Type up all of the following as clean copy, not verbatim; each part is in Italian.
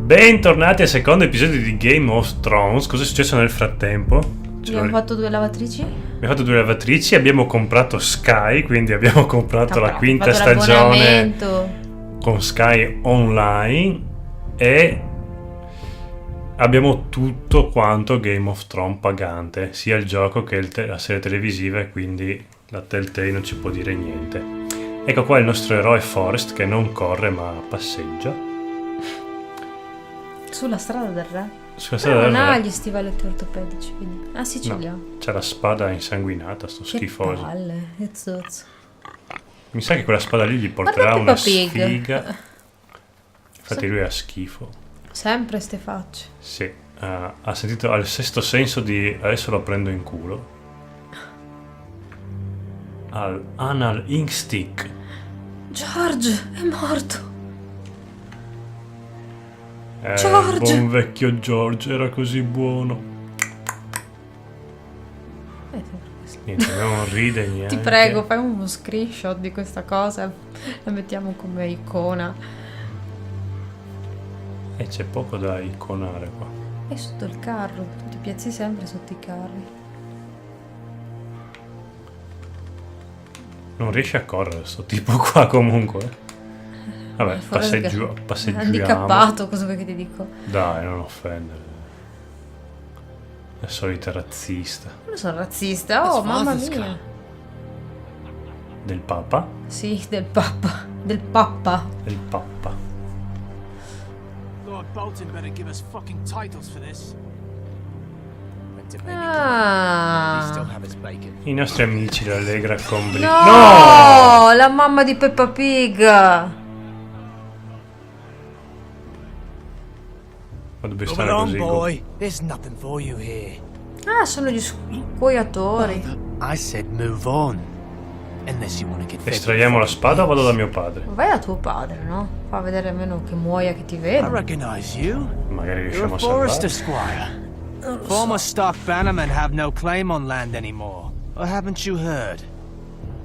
Bentornati al secondo episodio di Game of Thrones. Cosa è successo nel frattempo? Abbiamo fatto 2 lavatrici? Abbiamo fatto 2 lavatrici, abbiamo comprato Sky, quindi abbiamo comprato la quinta stagione con Sky Online e abbiamo tutto quanto Game of Thrones pagante, sia il gioco che la serie televisiva, e quindi la Telltale non ci può dire niente. Ecco qua il nostro eroe Forrest che non corre ma passeggia sulla strada del re. Sulla strada del re. Non ha gli stivaletti ortopedici, quindi. Ah sì, ce li ha. C'è la spada insanguinata, sto schifoso. Che palle, che zozzo. Mi sa che quella spada lì gli porterà una sfiga. Infatti lui ha schifo. Sempre ste facce. Sì, ha sentito al sesto senso di adesso lo prendo in culo. Al Anal Ink Stick. George è morto. George. Buon vecchio George, era così buono. Niente, non ride niente. Ti prego, fai uno screenshot di questa cosa, la mettiamo come icona. E c'è poco da iconare qua. È sotto il carro, tu ti piazzi sempre sotto i carri. Non riesce a correre sto tipo qua comunque. Vabbè, passeggiamo. Handicappato, cosa vuoi che ti dico? Dai, non offendere. È solita razzista. Non sono razzista, oh mamma mia. Del papa? Sì, del papa. Del pappa. Del pappa. Lord Bolton better give us fucking titles for this. Ah. I nostri amici dell'Allegra con No, la mamma di Peppa Pig. Ma dobbiamo stare così. Boy, there's nothing for you here. Ah, sono gli scuoiatori. I said move on. Unless you want to get Estraiamo la spada o vado da mio padre? Vai da tuo padre, no? Fa vedere almeno che muoia, che ti I vede. recognize you. Magari You're riusciamo a a salvare. forester squire. Former Stark bannermen have no claim on land anymore. Or haven't you heard?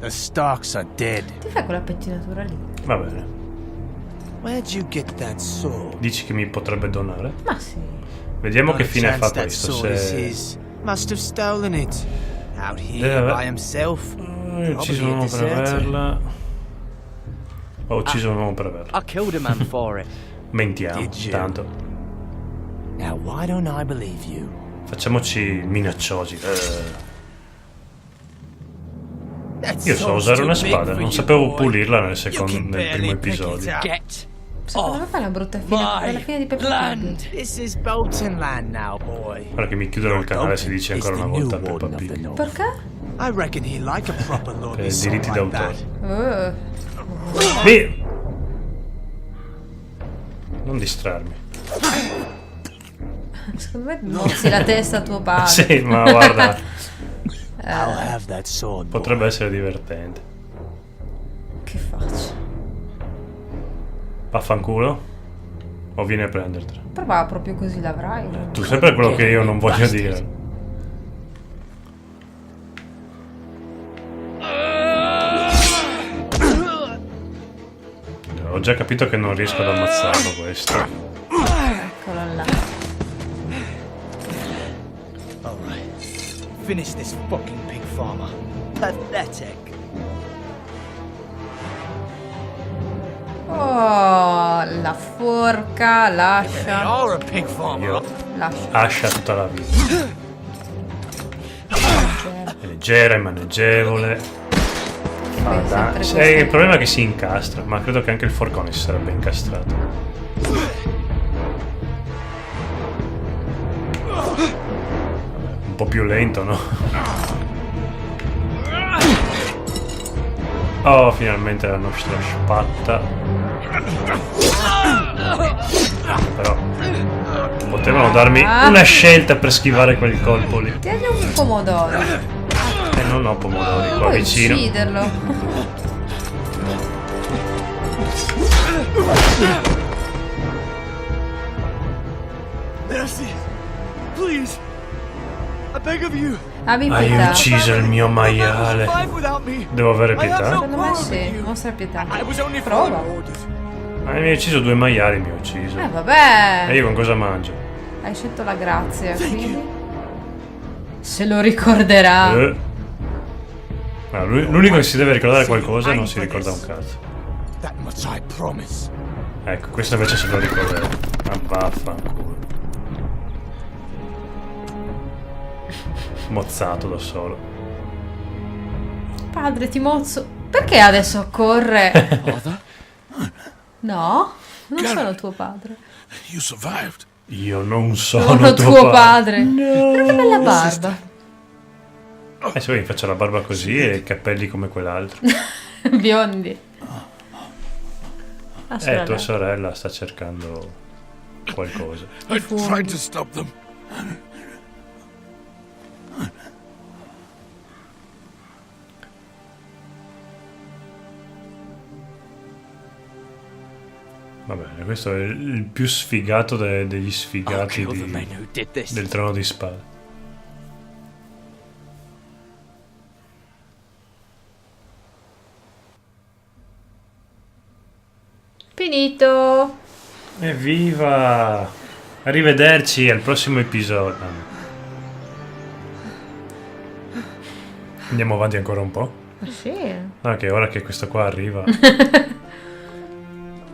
The Starks are dead. Ti fai quella pettinatura lì? Va bene. Where'd you get that sword? Dici che mi potrebbe donare? Ma sì. Vediamo che fine fa That questo. sword is Se his. Must have stolen it. Out here by himself. ho ucciso un uomo per averla. Ho ucciso un uomo per averla. I killed a man for it. Mentiamo, Did you? tanto. Now why don't I believe you? Facciamoci minacciosi. That's Io so so usare una too big spada, for non you, sapevo boy. pulirla nel You can primo barely pick it episodio. up. Get Secondo me fa una brutta fine. È la fine di Peppa Pig. land. This is Bolton land now, boy. Guarda che mi chiudono il canale se dice ancora una volta Peppa Pig. Perché? I reckon he like a proper lord Per with diritti something like d'autore. that. Mi... Non distrarmi. Secondo me mozzi la testa a tuo padre. Sì, ma guarda, I'll have that sword. boy. potrebbe essere divertente. Che faccio? Vaffanculo? O vieni a prendertela? Però va proprio così l'avrai. Tu sempre quello che io non voglio dire. Ho già capito che non riesco ad ammazzarlo questo. Eccolo là. All right. Finish this fucking pig farmer. Pathetic. Oh, la forca, lascia. You're a pig farmer. Io Lascia. ascia tutta la vita. È leggera, è maneggevole. Il problema è che si incastra, ma credo che anche il forcone si sarebbe incastrato. Un po' più lento, no? Oh, finalmente la nostra spatta. Però potevano darmi una scelta per schivare quel colpo lì. Tieni un pomodoro. E non ho pomodori qua Puoi vicino. ucciderlo. Mercy. Please. I beg of you. Abbi Hai pietà. ucciso il mio maiale. 5 without me. Devo avere I have pietà? no Secondo me quarrel sì, with you. mostra pietà. I was only Prova. following orders. Ma mi hai ucciso 2 maiali, mi hai ucciso. Vabbè. E io con cosa mangio? Hai scelto la grazia, quindi... Se lo ricorderà. Ah, l'unico che si deve ricordare qualcosa non si ricorda un cazzo. That much I promise. Ecco, questo invece se lo ricorderà. Ah, vaffanculo. Mozzato da solo. Padre, ti mozzo. Perché adesso corre? No, non sono tuo padre. You survived. Io non sono Sono tuo padre. No. Però che bella barba. Se vuoi faccio la barba così e i capelli come quell'altro. Biondi. Tua sorella sta cercando qualcosa. I tried to stop them. Va bene, questo è il più sfigato degli sfigati del Trono di Spade. Finito. Evviva! Arrivederci al prossimo episodio. Andiamo avanti ancora un po'? Sì. Ok, ora che questo qua arriva.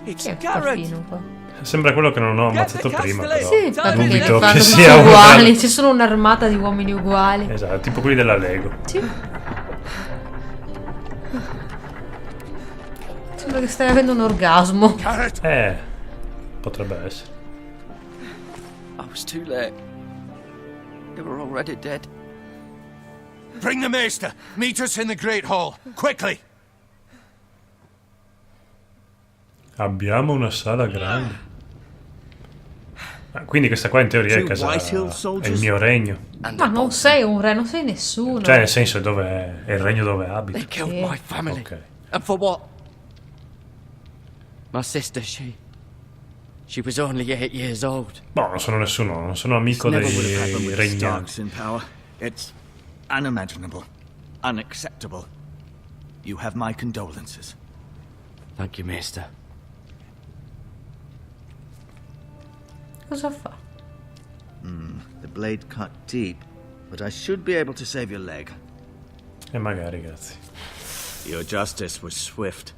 Che caffino qua. Sembra quello che non ho ammazzato prima, però. Sì, perché dubito fanno che tutti sia uguali. Ci sono un'armata di uomini uguali. Esatto, tipo quelli della Lego. Sì. Sembra che stai avendo un orgasmo. Potrebbe essere. I was too late. They were already dead. Bring the maester. Meet us in the Great Hall. Quickly. Abbiamo una sala grande. Quindi questa qua in teoria è casa. È il mio regno. Ma non sei un re, non sei nessuno. Cioè, nel senso, è il regno dove They abito. killed my family. Ok. And for what? My sister, she was only 8 years old. Boh, non sono nessuno, non sono amico Never would have happened dei with the regnanti. Starks in power. It's unimaginable, unacceptable. You have my condolences. Thank you, Maester. Cosa fa? The blade cut deep, but I should be able to save your leg. E magari, grazie. Your justice was swift.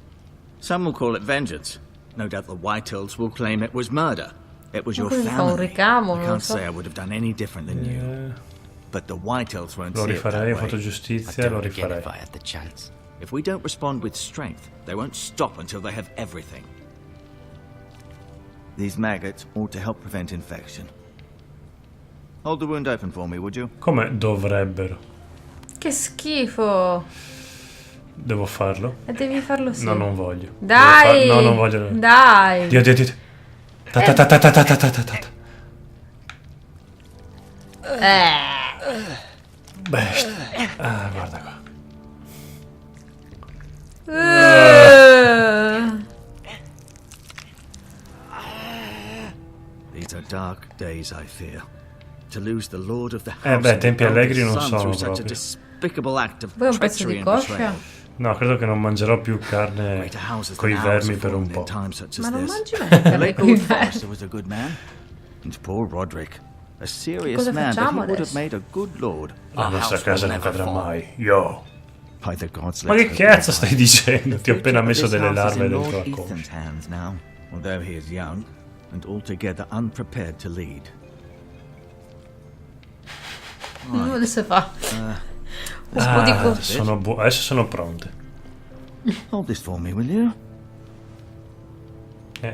Some will call it vengeance. No doubt the Whitehills will claim it was murder. It was your Quindi fa un family. ricamo, I non can't so. say I would have done any different than you. But the Whitehills won't Lo see it that rifarei, ho way. fatto I'd giustizia, do lo it again rifarei. if I had the chance. If we don't respond with strength, they won't stop until they have everything. These maggots ought to help prevent infection. Hold the wound open for me, would you? Come dovrebbero? Che schifo. Devo farlo? E devi farlo sì. No, non voglio. Dai. No, non voglio. Dai. Dio. Ta ta ta ta ta ta ta ta ta. Bestia. Ah, guarda qua. These are dark days, I fear. To lose the lord of the house beh, and tempi the allegri eldest non son sono through such a proprio. despicable act of Poi un pezzo treachery di and coscia. betrayal. No, credo che non mangerò più carne Greater houses coi than ours vermi have per un fallen in po'. times such Ma as non this. mangi mai The carne late coi Lord vermi. Forrester was a good man, and poor Roderick, a serious Cosa man, but he facciamo would have adesso? made a good lord. La Our nostra house casa will non never cadrà fall. mai. Yo. By the gods, Ma let's che hope cazzo never. stai dicendo? Ti ho appena Future messo of this delle house is larve in dentro Lord la coscia. Ethan's hands now, although he is young and altogether unprepared to lead. Adesso fa. Un po' di coscia. Adesso sono pronte. Hold this for me, will you?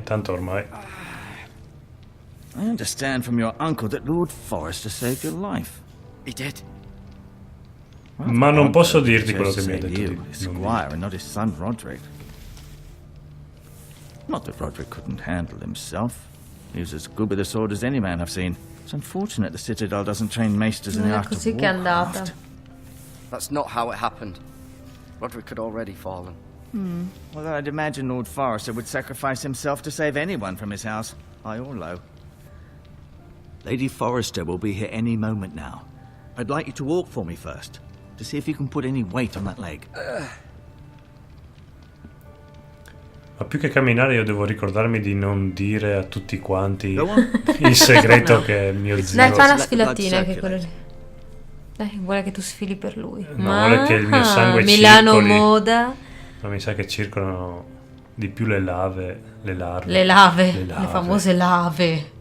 Tanto ormai. I understand from your uncle that Lord Forrester saved your life. He did. Well, Ma non odd, posso though, dirti he quello chose che mi to ha save detto you, di his non squire, and not his son Roderick. Not that Roderick couldn't handle himself. He was as good with a sword as any man I've seen. It's unfortunate the Citadel doesn't train maesters in Non the è art of così che è andata. warcraft. That's not how it happened. Roderick had already fallen. Well, I'd imagine Lord Forrester would sacrifice himself to save anyone from his house, high or low. Lady Forrester will be here any moment now. I'd like you to walk for me first, to see if you can put any weight on that leg. Ma più che camminare io devo ricordarmi di non dire a tutti quanti Go on. il segreto che mio zio... Dai, fa una Let the blood sfilatina che quello circulate. lì. Dai, vuole che tu sfili per lui. No, vuole che il mio sangue Milano circoli. moda. Ma mi sa che circolano di più le larve. Le lave, Le le lave. famose lave.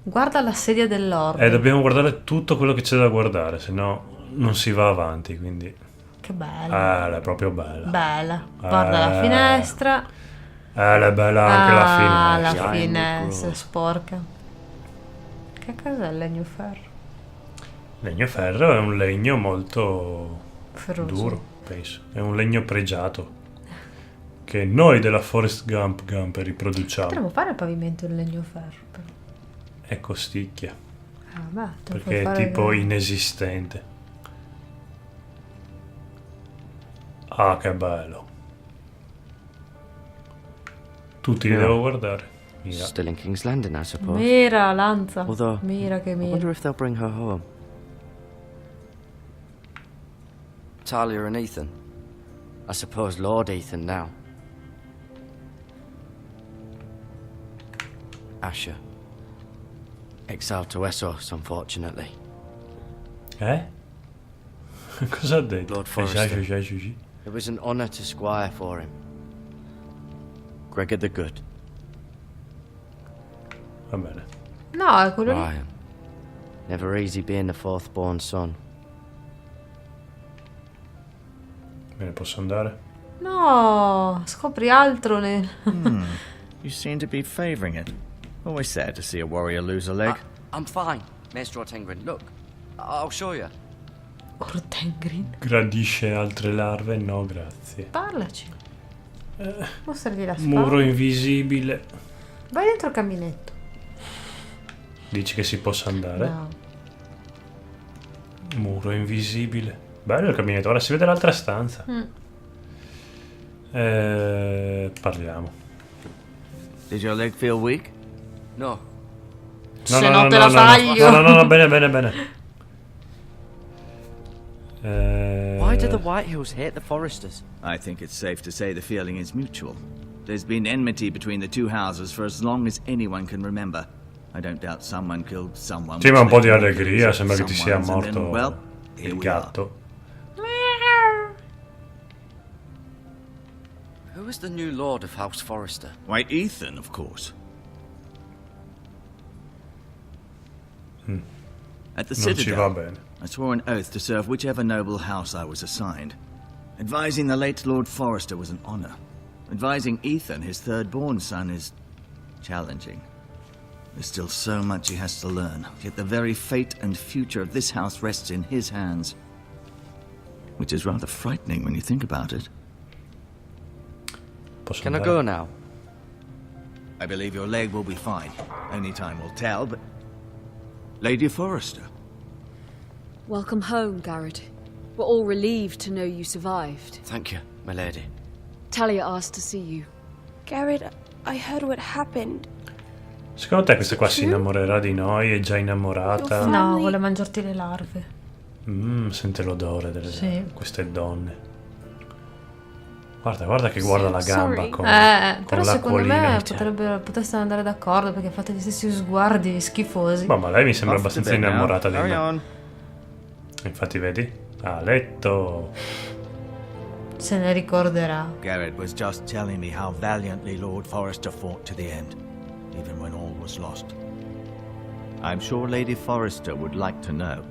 Guarda la sedia dell'orbe. Dobbiamo guardare tutto quello che c'è da guardare, se no non si va avanti, quindi... Che bella. È proprio bella. Bella. Guarda la finestra. È bella anche la finestra. La finestra sporca. Che cos'è il legno ferro? Legno ferro è un legno molto Ferroso. duro, penso. È un legno pregiato che noi della Forest Gump riproduciamo. Potremmo fare il pavimento in legno ferro, però. È costicchia, Ah, beh, te lo puoi perché è fare tipo bene. inesistente. Ah, che bello. Tutti li devo guardare. Mira. Still in King's Landing, I suppose. Mira, Lanza. Although, Mira che I wonder mira. if they'll bring her home. Talia and Ethan. I suppose Lord Ethan now. Asher. Exiled to Essos, unfortunately. Cosa ha detto? Lord Forrester. Già. It was an honor to squire for him. Gregor the Good. Va bene. No, è quello lì. Ryan. Never easy being the fourth born son. Bene, posso andare? No, scopri altro nel... You seem to be favoring it. Always sad to see a warrior lose a leg. I'm fine, Maestro Tengrin. Look, I'll show you. Ortengrin. Gradisce altre larve? No, grazie. Parlaci. Mostragli la Muro spada. invisibile. Vai dentro il caminetto. Dici che si possa andare? No. Muro invisibile. Bello il caminetto. Ora si vede l'altra stanza. Parliamo. Did your leg feel weak? No, Se no te la taglio. No, bene. why do the Whitehills hate the Foresters? I think it's safe to say the feeling is mutual. There's been enmity between the two houses for as long as anyone can remember. I don't doubt someone killed someone. Sì, ma un which po' di led to allegria. kills Sembra che ti sia someone's, and then, morto well, here il we are. gatto. Who is the new Lord of House Forrester? Why, Ethan, of course. At the Non ci va Citadel, bene. I swore an oath to serve whichever noble house I was assigned. Advising the late Lord Forrester was an honor. Advising Ethan, his third-born son, is challenging. There's still so much he has to learn, yet the very fate and future of this house rests in his hands. Which is rather frightening when you think about it. Posso Can I andare? go now? I believe your leg will be fine. Only time will tell, but... Lady Forrester. Welcome home, Garrett. We're all relieved to know you survived. Thank you, my lady. Talia asked to see you. Garrett, I heard what happened. Secondo te questa qua si innamorerà di noi? È già innamorata? No, vuole mangiarti le larve. Sente l'odore delle Sì. queste donne. Guarda che guarda la gamba Sorry. con Però secondo l'acquolina. me potreste andare d'accordo perché fate gli stessi sguardi schifosi. Ma lei mi sembra Off to abbastanza bed now. innamorata di Carry me. on. Infatti vedi? A letto. Se ne ricorderà. Garrett was just telling me how valiantly Lord Forrester fought to the end, even when all was lost. I'm sure Lady Forrester would like to know,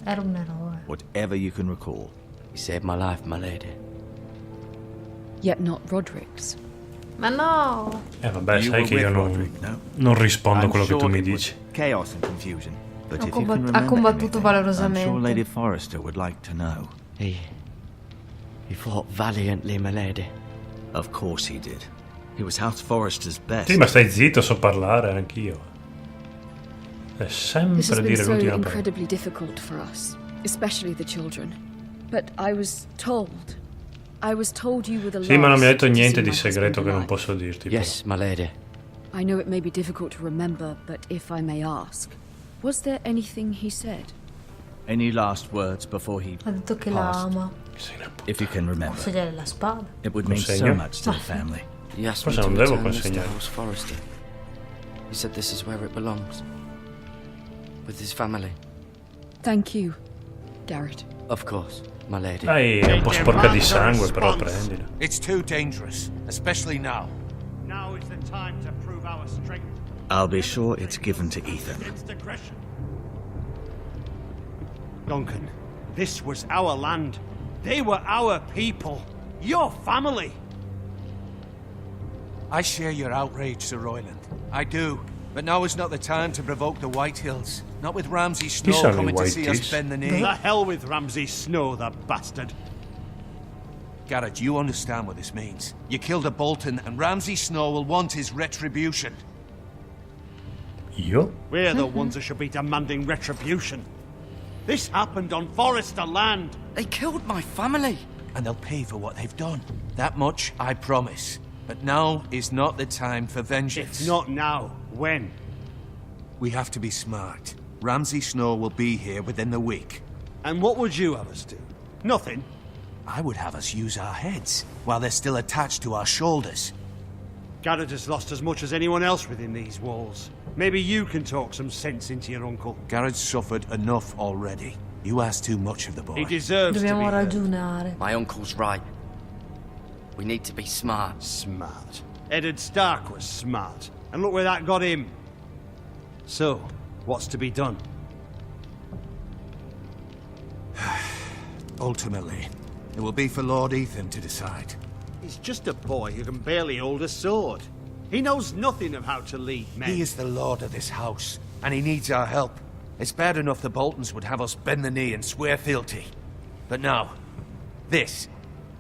Era un eroe. whatever you can recall. You saved my life, my lady. Yet not Roderick's. Ma no! Vabbè, You sai were che io with non, Roderick, no? non rispondo a I'm quello che tu sure mi it was dici. Chaos and confusion. But Ha if you can combattuto remember anything, valorosamente. I'm sure Lady Forrester would like to know. He fought valiantly, my lady. Of course he did. He was House Forrester's best. Sì, ma stai zitto, so parlare anch'io. È This sempre has been dire so l'ultima parola. incredibly difficult for us, especially the children. But I was told you were the Sì, ma non mi ha detto last to niente see di my segreto husband che non alive. posso dirti. Yes, my lady. I know it may be difficult to remember, but if I may ask, was there anything he said? Any last words before he Ha detto che la passed? ama. If you can remember, Consigliare la spada. it would mean so Consegno. much to the family. He asked me Forse to non devo return this to consegnare. House Forrester. He said this is where it belongs. With his family. Thank you, Garrett. Of course, my lady. Dai, è un po' sporca di sangue, però prendila. It's too dangerous, especially now. Now is the time to prove our strength I'll be sure it's given to Ethan. against aggression. Duncan, this was our land. They were our people. Your family. I share your outrage, Sir Royland. I do. But now is not the time to provoke the Whitehills. Not with Ramsay Snow These are the coming to see us Whiteys. bend the knee. The hell with Ramsay Snow, the bastard. Garrett, you understand what this means. You killed a Bolton, and Ramsay Snow will want his retribution. Io? We're the ones who should be demanding retribution. This happened on Forrester land. They killed my family. And they'll pay for what they've done. That much, I promise. But now is not the time for vengeance. If not now, when? We have to be smart. Ramsay Snow will be here within the week. And what would you have us do? Nothing. I would have us use our heads, while they're still attached to our shoulders. Garrett has lost as much as anyone else within these walls. Maybe you can talk some sense into your uncle. Garrett's suffered enough already. You ask too much of the boy. He deserves to be Dobbiamo heard. ragionare. My uncle's right. We need to be smart. Smart. Eddard Stark was smart. And look where that got him. So, what's to be done? Ultimately, it will be for Lord Ethan to decide. He's just a boy who can barely hold a sword. He knows nothing of how to lead men. He is the lord of this house, and he needs our help. It's bad enough the Boltons would have us bend the knee and swear fealty. But now, this.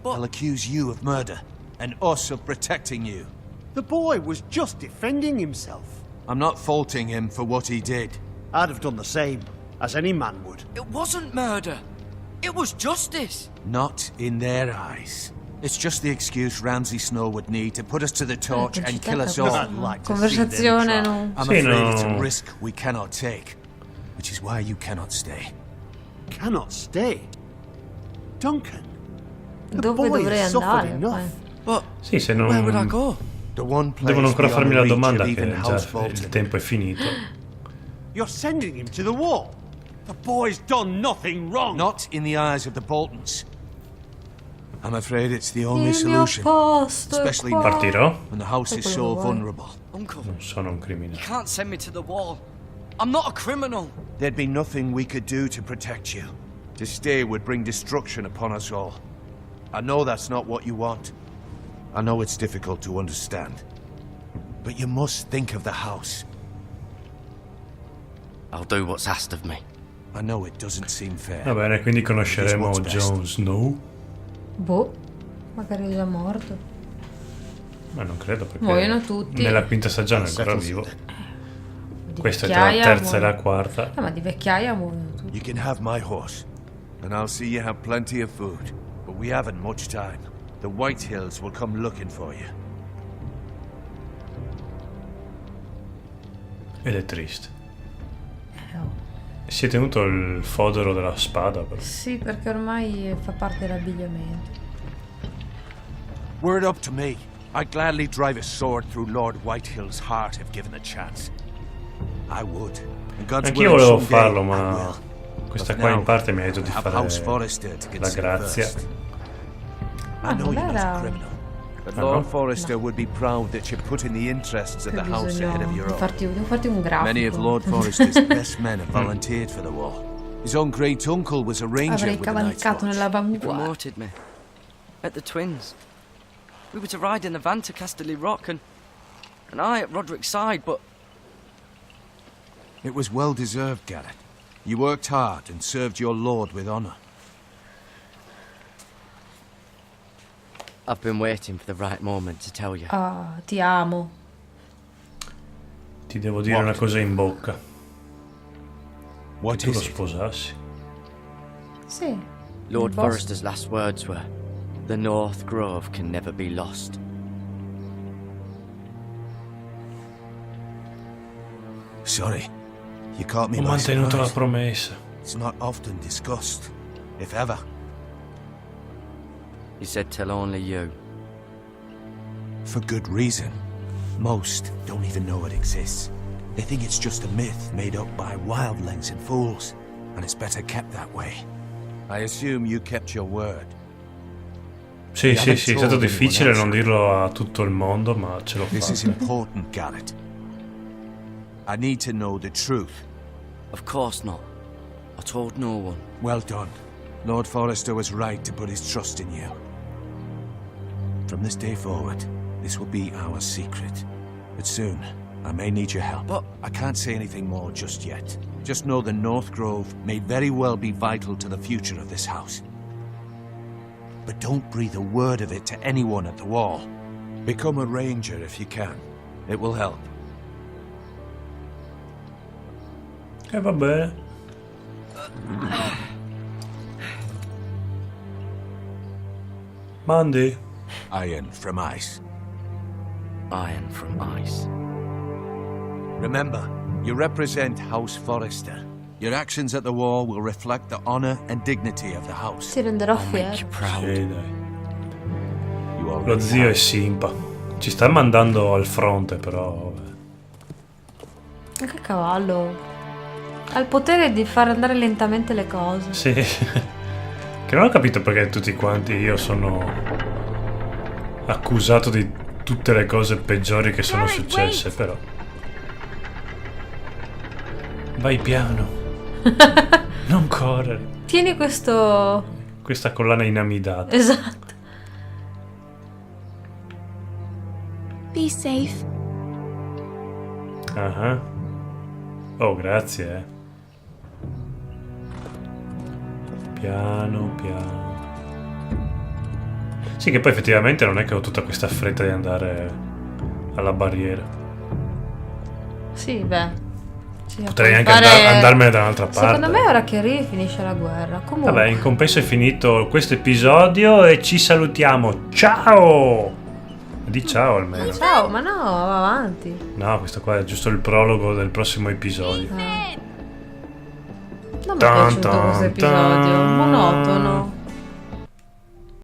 They'll accuse you of murder, and us of protecting you. The boy was just defending himself. I'm not faulting him for what he did. I'd have done the same, as any man would. It wasn't murder. It was justice. Not in their eyes. It's just the excuse Ramsay Snow would need to put us to the torch and kill us all. I'd like to see them Conversazione try. non... I'm Sì, afraid it's a no. risk we cannot take, which is why you cannot stay. Cannot stay. Duncan, the Dove boy dovrei has suffered andare? enough. But Sì, se where would I non... go? The one place Devono ancora beyond farmi the la reach domanda of che even House già Bolton. il tempo è finito. You're sending him to the wall. The boy's done nothing wrong. Not in the eyes of the Boltons. I'm afraid it's the only Il mio solution, posto è especially qua. now Partirò? when the house Sai is quello so che vuoi. vulnerable. Uncle, Non sono un you criminale. can't send me to the wall. I'm not a criminal. There'd be nothing we could do to protect you. To stay would bring destruction upon us all. I know that's not what you want. I know it's difficult to understand. But you must think of the house. I'll do what's asked of me. I know it doesn't seem fair. Va bene, quindi conosceremo It is what's Jon Snow? Boh, magari è già morto. Ma non credo perché Muoiono tutti. nella quinta stagione è ancora vivo. Di Questa è tra la vecchiaia terza e la muoiono. quarta. Ma di vecchiaia muoiono tutti. You can have my horse, and I'll see you have plenty of food. But we haven't much time. The Whitehills will come looking for you. Ed è triste. Oh. Si è tenuto il fodero della spada, però. Sì, perché ormai fa parte dell'abbigliamento. Were it up to me, I'd gladly drive a sword through Lord Whitehill's heart if given the chance. I would. And God's Anch'io willing volevo someday farlo, I ma will. questa But qua in now, parte mi ha detto di have House fare Forrester to la consider grazia. first. I know you're not a criminal, but Ah, Lord no? Forrester would be proud that you put in the interests of Che the house ahead of your own. devo farti un grafico. Many of Lord Forrester's best men have volunteered for the war. His own great uncle was a ranger Avrei with the Night's cavalcato Watch. nella He vanguardia. promoted me. At the Twins. We were to ride in the van to Casterly Rock and I at Roderick's side, but It was well deserved, Garrett. You worked hard and served your lord with honor. I've been waiting for the right moment to tell you. Ah, ti amo. Ti devo dire una cosa in bocca. Che What tu lo is it? sposassi. Sì. Lord il boss. Forrester's last words were, "The North Grove can never be lost." Sorry. You caught me Ho by mantenuto la surprise. promessa. It's not often discussed, if ever. He said tell only you. For good reason. Most don't even know it exists. They think it's just a myth made up by wildlings and fools, and it's better kept that way. I assume you kept your word. Sì, è stato difficile non dirlo a tutto il mondo, ma ce l'ho This is fatta. important, Garrett. I need to know the truth. Of course not. I told no one. Well done. Lord Forrester was right to put his trust in you. From this day forward, this will be our secret. But soon, I may need your help. But I can't say anything more just yet. Just know the North Grove may very well be vital to the future of this house. But don't breathe a word of it to anyone at the wall. Become a ranger if you can. It will help. Va bene. Mandy. Iron from ice. iron from ice. Remember, you represent House Forrester. Your actions at the war will reflect the honor and dignity of the house. Ti renderò I'll make fiero. you proud. Sì, dai. You already Lo zio have. è simpa. Ci sta mandando al fronte, però. Vabbè. Che cavallo. Ha il potere di far andare lentamente le cose. Sì. Che non ho capito perché tutti quanti io sono accusato di tutte le cose peggiori che sono successe, però. Vai piano. Non correre. Tieni questo... Questa collana inamidata. Esatto. Be safe. Ah. Oh, grazie, Piano, piano. Sì, che poi effettivamente non è che ho tutta questa fretta di andare alla barriera. Sì, beh. Sì, Potrei puoi anche fare- andarmene da un'altra parte. Secondo me ora che arrivi finisce la guerra. Comunque. Vabbè, in compenso è finito questo episodio e ci salutiamo. Ciao! Di ciao almeno. Ciao, ma no, va avanti. No, questo qua è giusto il prologo del prossimo episodio. Non mi è piaciuto questo episodio. Monotono.